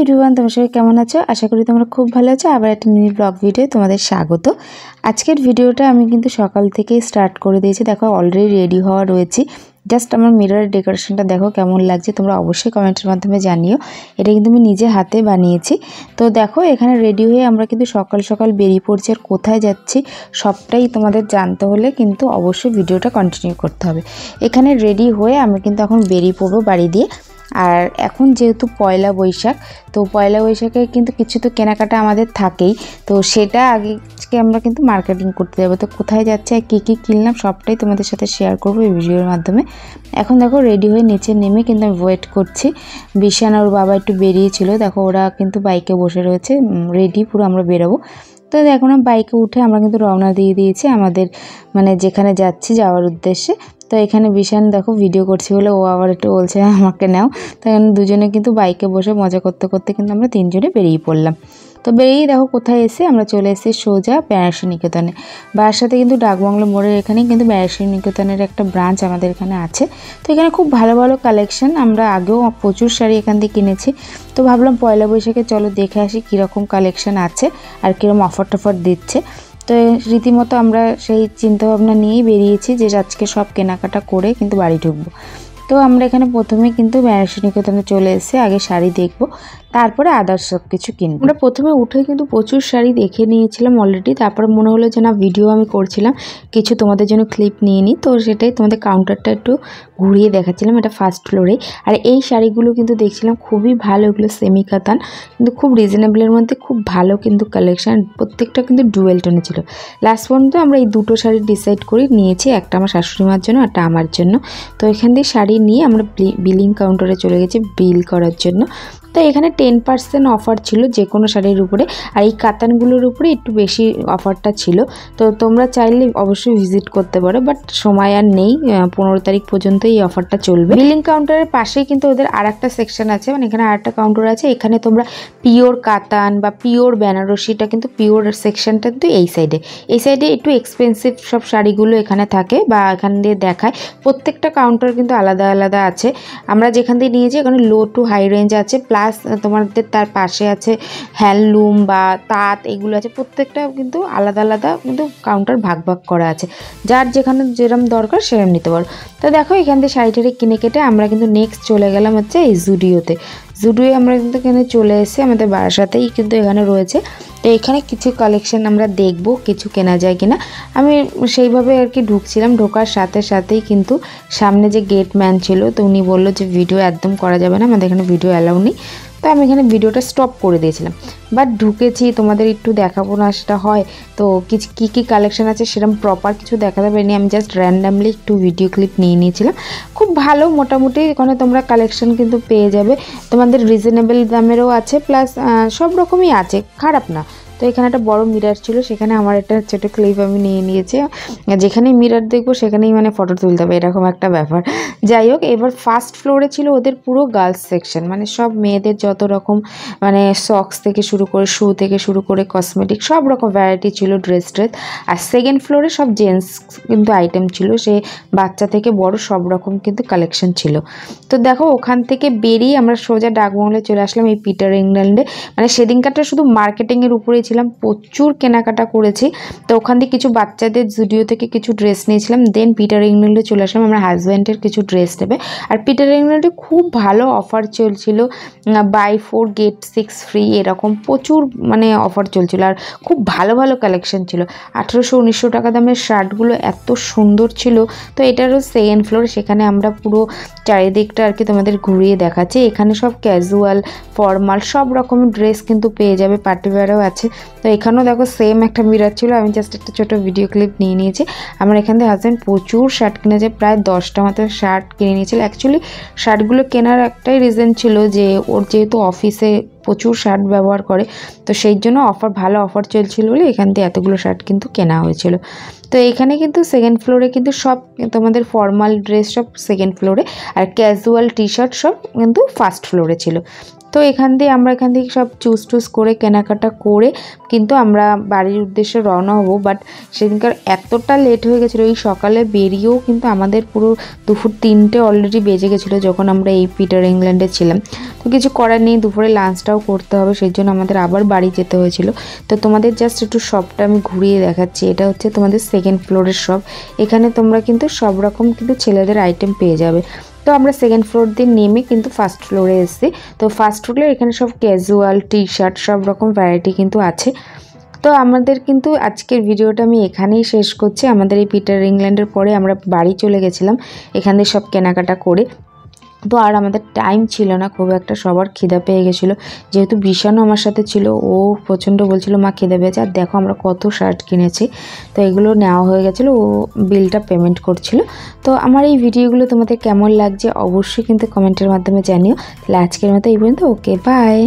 Everyone, তোমরা সবাই কেমন আছো? আশা করি তোমরা খুব ভালো আছো। আবার একটা মিনি ব্লগ ভিডিও তোমাদের স্বাগত। আজকের ভিডিওটা আমি কিন্তু সকাল থেকেই স্টার্ট করে দিয়েছি। দেখো অলরেডি রেডি হওয়া রয়েছি। জাস্ট আমার মিররের ডেকোরেশনটা দেখো কেমন লাগছে, তোমরা অবশ্যই কমেন্টের মাধ্যমে জানিও। এটা কিন্তু আমি নিজে হাতে বানিয়েছি। তো দেখো এখানে রেডি হয়ে আমরা কিন্তু সকাল সকাল বেরিয়ে পড়ছি। আর কোথায় যাচ্ছি সবটাই তোমাদের জানতে হলে কিন্তু অবশ্যই ভিডিওটা কন্টিনিউ করতে হবে। এখানে রেডি হয়ে আমরা কিন্তু এখন বেরিয়ে পড়বো বাড়ি দিয়ে। আর এখন যেহেতু পয়লা বৈশাখ, তো পয়লা বৈশাখে কিন্তু কিছু তো কেনাকাটা আমাদের থাকেই, তো সেটা আজকে আমরা কিন্তু মার্কেটিং করতে যাবো। তো কোথায় যাচ্ছে আর কী কী কিনলাম সবটাই তোমাদের সাথে শেয়ার করবো এই ভিডিওর মাধ্যমে। এখন দেখো রেডি হয়ে নিচে নেমে কিন্তু আমি ওয়েট করছি। বিশান আর ওর বাবা একটু বেরিয়েছিল, দেখো ওরা কিন্তু বাইকে বসে রয়েছে রেডি, পুরো আমরা বেরোবো। তো এখন বাইকে উঠে আমরা কিন্তু রওনা দিয়ে দিয়েছি আমাদের মানে যেখানে যাচ্ছি যাওয়ার উদ্দেশ্যে। তো এখানে বিশান দেখো ভিডিও করছি বলে ও আবার একটু বলছে আমাকে নাও। তো এখানে দুজনে কিন্তু বাইকে বসে মজা করতে করতে কিন্তু আমরা তিনজনে বেরিয়ে পড়লাম। তো বেরিয়ে দেখো কোথায় এসে আমরা চলে এসেছি সোজা বেনারসি নিকেতনে। বারাসাতে কিন্তু ডাকবাংলো মোড়ের এখানেই কিন্তু বেনারসি নিকেতনের একটা ব্রাঞ্চ আমাদের এখানে আছে। তো এখানে খুব ভালো ভালো কালেকশন, আমরা আগেও প্রচুর শাড়ি এখান থেকে কিনেছি। তো ভাবলাম পয়লা বৈশাখে চলো দেখে আসি কীরকম কালেকশন আছে আর কীরকম অফার টফার দিচ্ছে। তো রীতিমতো আমরা সেই চিন্তাভাবনা নিয়েই বেরিয়েছি যে আজকে সব কেনাকাটা করে কিন্তু বাড়ি ঢুকবো। তো আমরা এখানে প্রথমে কিন্তু বেনারসি নিকেতনে চলে এসে আগে শাড়ি দেখবো, তারপরে আদার্স সব কিছু কিনবো। আমরা প্রথমে উঠে কিন্তু প্রচুর শাড়ি দেখে নিয়েছিলাম অলরেডি। তারপরে মনে হলো যে না, ভিডিও আমি করছিলাম, কিছু তোমাদের জন্য ক্লিপ নিয়ে নিই। তো সেটাই তোমাদের কাউন্টারটা একটু ঘুরিয়ে দেখাচ্ছিলাম, এটা ফার্স্ট ফ্লোরে। আর এই শাড়িগুলো কিন্তু দেখছিলাম খুবই ভালো, এগুলো সেমি কাতান, কিন্তু খুব রিজনেবলের মধ্যে খুব ভালো কিন্তু কালেকশান। প্রত্যেকটা কিন্তু ডুয়েল টোনে ছিল। লাস্ট পর্যন্ত আমরা এই দুটো শাড়ি ডিসাইড করে নিয়েছি, একটা আমার শাশুড়ি মার জন্য, একটা আমার জন্য। তো এখান থেকে শাড়ি নিয়ে আমরা বিলিং কাউন্টারে চলে গেছি বিল করার জন্য। তো এখানে 10% অফার ছিল যে কোনো শাড়ির উপরে, আর এই কাতানগুলোর উপরে একটু বেশি অফারটা ছিল। তো তোমরা চাইলে অবশ্যই ভিজিট করতে পারো, বাট সময় আর নেই, 15 তারিখ পর্যন্ত এই অফারটা চলবে। বিলিং কাউন্টারের পাশেই কিন্তু ওদের আর একটা সেকশন আছে, মানে এখানে আর একটা কাউন্টার আছে। এখানে তোমরা পিওর কাতান বা পিওর বেনারসিটা কিন্তু পিওর সেকশনটা কিন্তু এই সাইডে একটু এক্সপেন্সিভ সব শাড়িগুলো এখানে থাকে বা এখান দিয়ে দেখায়। প্রত্যেকটা কাউন্টার কিন্তু আলাদা আলাদা আছে। আমরা যেখান দিয়ে নিয়েছি এখানে লো টু হাই রেঞ্জ আছে, প্লাস তোমাদের তার পাশে আছে হ্যান্ডলুম বা তাঁত, এগুলো আছে। প্রত্যেকটা কিন্তু আলাদা আলাদা কিন্তু কাউন্টার ভাগ ভাগ করা আছে, যার যেখানে যেরকম দরকার সেরকম নিতে পারো। তো দেখো এখান থেকে শাড়ি টাড়ি কিনে কেটে আমরা কিন্তু নেক্সট চলে গেলাম হচ্ছে এই জুডিওতে। জুডিও আমরা কিন্তু এখানে চলে এসে আমাদের বারাসাতেই কিন্তু এখানে রয়েছে। তো এখানে কিছু কালেকশন আমরা দেখব, কিছু কেনা যায় কিনা। আমি সেইভাবে আর কি ঢুকছিলাম, ঢোকার সাথে সাথেই কিন্তু সামনে যে গেট ম্যান ছিল, তো উনি বললো যে ভিডিও একদম করা যাবে না, আমাদের এখানে ভিডিও অ্যালাউ নেই। তো আমি এখানে ভিডিওটা স্টপ করে দিয়েছিলাম, বাট ঢুকেছি, তোমাদের একটু দেখাবো না সেটা হয়। তো কী কী কালেকশান আছে সেরকম প্রপার কিছু দেখাতে পারিনি, আমি জাস্ট র্যান্ডামলি একটু ভিডিও ক্লিপ নিয়ে নিয়েছিলাম। খুব ভালো মোটামুটি এখানে তোমরা কালেকশান কিন্তু পেয়ে যাবে, তোমাদের রিজনেবল দামেরও আছে, প্লাস সব রকমই আছে, খারাপ না। তো এখানে একটা বড় মিরার ছিল, সেখানে আমার একটা ছোটো ক্লিপ আমি নিয়ে নিয়েছি। যেখানেই মিরার দেখবো সেখানেই মানে ফটো তুলতে হবে, এরকম একটা ব্যাপার। যাই হোক, এবার ফার্স্ট ফ্লোরে ছিল ওদের পুরো গার্লস সেকশন, মানে সব মেয়েদের যত রকম মানে সক্স থেকে শুরু করে শু থেকে শুরু করে কসমেটিক সব রকম ভ্যারাইটি ছিল, ড্রেস। আর সেকেন্ড ফ্লোরে সব জেন্টস কিন্তু আইটেম ছিল, সে বাচ্চা থেকে বড় সব রকম কিন্তু কালেকশন ছিল। তো দেখো ওখান থেকে বেরিয়ে আমরা সোজা ডাকবাংলোয় চলে আসলাম, এই পিটার ইংল্যান্ডে। মানে সেদিনকারটা শুধু মার্কেটিংয়ের উপরেই ছিলাম, প্রচুর কেনাকাটা করেছি। তো ওখান থেকে কিছু বাচ্চাদের জুডিও থেকে কিছু ড্রেস নিয়েছিলাম, দেন পিটার ইংল্যান্ডে চলে আসলাম আমার হাজব্যান্ডের কিছু ড্রেস নেবে। আর পিটার ইংল্যান্ডে খুব ভালো অফার চলছিল, বাই 4 get 6 ফ্রি, এরকম প্রচুর মানে অফার চলছিল। আর খুব ভালো ভালো কালেকশন ছিল, 1800-1900 টাকা দামের শার্টগুলো এত সুন্দর ছিল। তো এটারও সেকেন্ড ফ্লোর, সেখানে আমরা পুরো চারিদিকটা আর কি তোমাদের ঘুরিয়ে দেখাচ্ছি। এখানে সব ক্যাজুয়াল ফর্মাল সব রকমের ড্রেস কিন্তু পেয়ে যাবে, পার্টিওয়্যারও আছে। তো এখানেও দেখো সেম একটা মিরার ছিল, আমি জাস্ট একটা ছোটো ভিডিও ক্লিপ নিয়ে নিয়েছি। আমার এখান থেকে হাজব্যান্ড প্রচুর শার্ট কিনেছে, প্রায় 10টা মতো শার্ট কিনে নিয়েছিল। অ্যাকচুয়ালি শার্টগুলো কেনার একটাই রিজন ছিল যে ওর যেহেতু অফিসে প্রচুর শার্ট ব্যবহার করে, তো সেই জন্য ভালো অফার চলছিল বলে এখান থেকে এতগুলো শার্ট কিন্তু কেনা হয়েছিল। তো এখানে কিন্তু সেকেন্ড ফ্লোরে কিন্তু সব তোমাদের ফর্মাল ড্রেস সব সেকেন্ড ফ্লোরে, আর ক্যাজুয়াল টি শার্ট সব কিন্তু ফার্স্ট ফ্লোরে ছিল। তো এখান থেকে সব চুজ করে কেনাকাটা করে কিন্তু আমরা বাড়ির উদ্দেশ্যে রওনা হব। বাট সেদিনকার এতটা লেট হয়ে গেছিলো, এই সকালে বেরিয়েও কিন্তু আমাদের পুরো দুপুর 3টে অলরেডি বেজে গেছিলো যখন আমরা এই পিটার ইংল্যান্ডে ছিলাম। তো কিছু করার নেই, দুপুরে লাঞ্চটাও করতে হবে, সেই জন্য আমাদের আবার বাড়ি যেতে হয়েছিল। তো তোমাদের জাস্ট একটু শপটা আমি ঘুরিয়ে দেখাচ্ছি। এটা হচ্ছে তোমাদের 2nd ফ্লোরের শপ। এখানে তোমরা কিন্তু সব রকম কিন্তু ছেলেদের আইটেম পেয়ে যাবে। তো আমরা 2nd ফ্লোর দিয়ে নেমে কিন্তু 1st ফ্লোরে এসেছি। তো 1st ফ্লোরে এখানে সব ক্যাজুয়াল টি-শার্ট সব রকম ভ্যারাইটি কিন্তু আছে। তো আমাদের কিন্তু আজকের ভিডিওটা আমি এখানেই শেষ করছি। আমাদের এই পিটার ইংল্যান্ডের পরে আমরা বাড়ি চলে গেছিলাম এখান থেকে সব কেনাকাটা করে। তো আর আমাদের টাইম ছিল না খুব একটা, সবার খিদা পেয়ে গেছিলো। যেহেতু বিশানও আমার সাথে ছিল, ও প্রচণ্ড বলছিল মা খিদে পেয়েছে। আর দেখো আমরা কত শার্ট কিনেছি। তো এগুলো নেওয়া হয়ে গেছিলো, ও বিলটা পেমেন্ট করছিল। তো আমার এই ভিডিওগুলো তোমাদের কেমন লাগছে অবশ্যই কিন্তু কমেন্টের মাধ্যমে জানিও। তাহলে আজকের মতো এই পর্যন্ত, ওকে বাই।